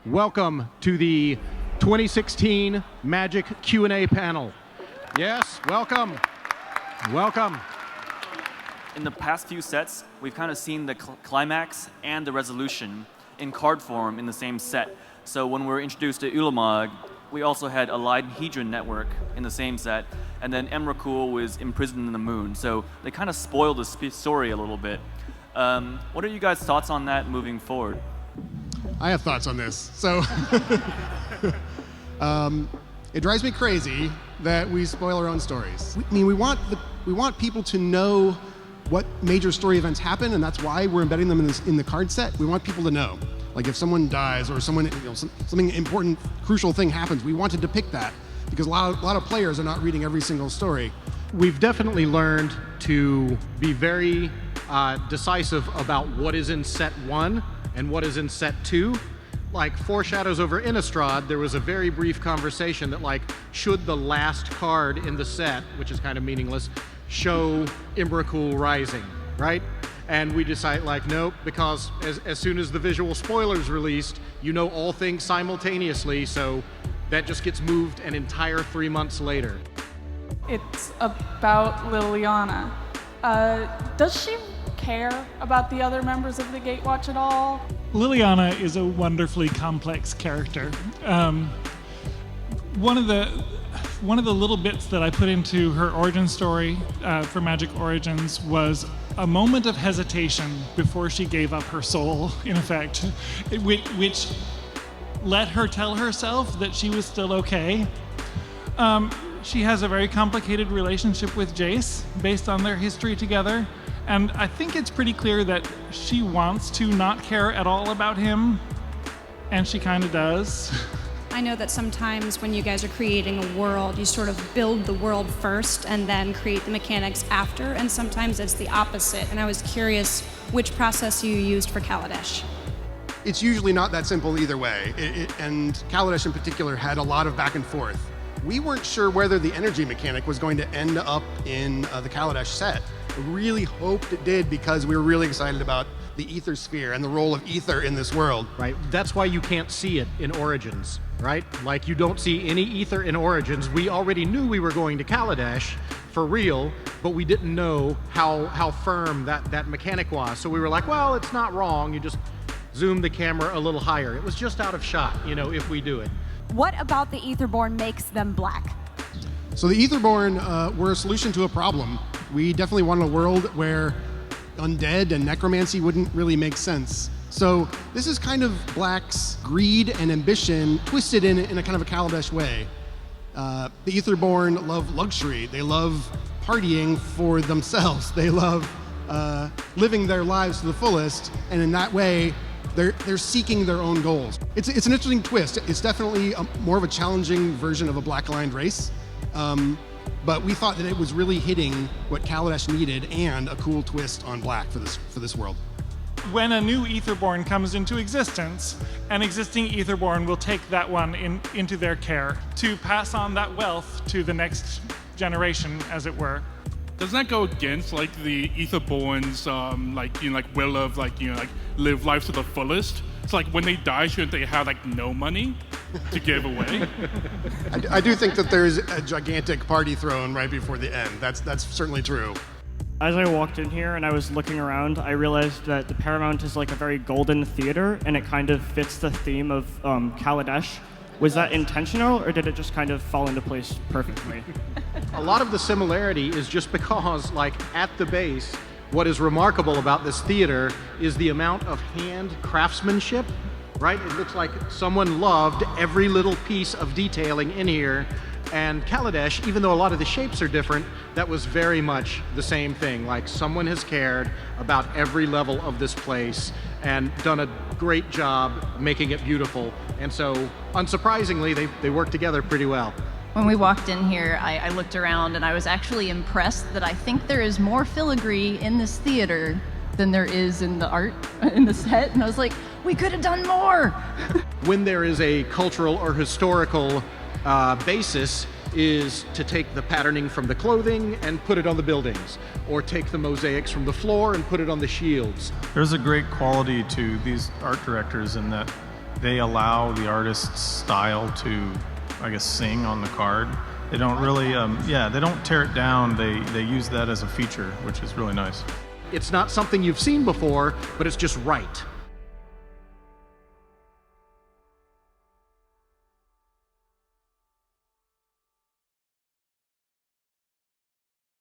Welcome to the 2016 Magic Q&A panel. Yes, welcome. Welcome. In the past few sets, we've kind of seen the climax and the resolution in card form in the same set. So when we were introduced to Ulamog, we also had a Lydhedron network in the same set, and then Emrakul was imprisoned in the moon. So they kind of spoiled the story a little bit. What are you guys' thoughts on that moving forward? I have thoughts on this. So it drives me crazy that we spoil our own stories. We want people to know what major story events happen, and that's why we're embedding them in the card set. We want people to know. Like if someone dies or something important, crucial thing happens, we want to depict that because a lot of players are not reading every single story. We've definitely learned to be very decisive about what is in set 1 and what is in set 2. Like Four Shadows over Innistrad, there was a very brief conversation that like, should the last card in the set, which is kind of meaningless, show Emrakul rising, right? And we decide like, nope, because as soon as the visual spoiler's released, you know all things simultaneously, so that just gets moved an entire 3 months later. It's about Liliana. Does she care about the other members of the Gatewatch at all? Liliana is a wonderfully complex character. One of the little bits that I put into her origin story for Magic Origins was a moment of hesitation before she gave up her soul, in effect, which let her tell herself that she was still okay. She has a very complicated relationship with Jace based on their history together. And I think it's pretty clear that she wants to not care at all about him, and she kind of does. I know that sometimes when you guys are creating a world, you sort of build the world first and then create the mechanics after, and sometimes it's the opposite. And I was curious which process you used for Kaladesh. It's usually not that simple either way, and Kaladesh in particular had a lot of back and forth. We weren't sure whether the energy mechanic was going to end up in the Kaladesh set. I really hoped it did because we were really excited about the ether sphere and the role of ether in this world. Right, that's why you can't see it in Origins, right? Like you don't see any ether in Origins. We already knew we were going to Kaladesh for real, but we didn't know how firm that mechanic was. So we were like, well, it's not wrong. You just zoom the camera a little higher. It was just out of shot, you know, if we do it. What about the Aetherborn makes them black? So the Aetherborn were a solution to a problem. We definitely wanted a world where undead and necromancy wouldn't really make sense. So this is kind of Black's greed and ambition twisted in a kind of a Kaladesh way. The Aetherborn love luxury. They love partying for themselves. They love living their lives to the fullest, and in that way, they're seeking their own goals. It's an interesting twist. It's definitely more of a challenging version of a black-aligned race. But we thought that it was really hitting what Kaladesh needed and a cool twist on Black for this world. When a new Aetherborn comes into existence, an existing Aetherborn will take that one into their care to pass on that wealth to the next generation, as it were. Doesn't that go against like the Aetherborn's will of live life to the fullest? It's like when they die, shouldn't they have like no money to give away? I do think that there's a gigantic party thrown right before the end. That's certainly true. As I walked in here and I was looking around, I realized that the Paramount is like a very golden theater, and it kind of fits the theme of Kaladesh. Was that intentional, or did it just kind of fall into place perfectly? A lot of the similarity is just because, like, at the base, what is remarkable about this theater is the amount of hand craftsmanship, right? It looks like someone loved every little piece of detailing in here. And Kaladesh, even though a lot of the shapes are different, that was very much the same thing. Like, someone has cared about every level of this place and done a great job making it beautiful. And so, unsurprisingly, they work together pretty well. When we walked in here, I looked around and I was actually impressed that I think there is more filigree in this theater than there is in the art, in the set. And I was like, we could have done more. When there is a cultural or historical basis, is to take the patterning from the clothing and put it on the buildings, or take the mosaics from the floor and put it on the shields. There's a great quality to these art directors in that they allow the artist's style to, I guess, sing on the card. They don't really, they don't tear it down. They use that as a feature, which is really nice. It's not something you've seen before, but it's just right.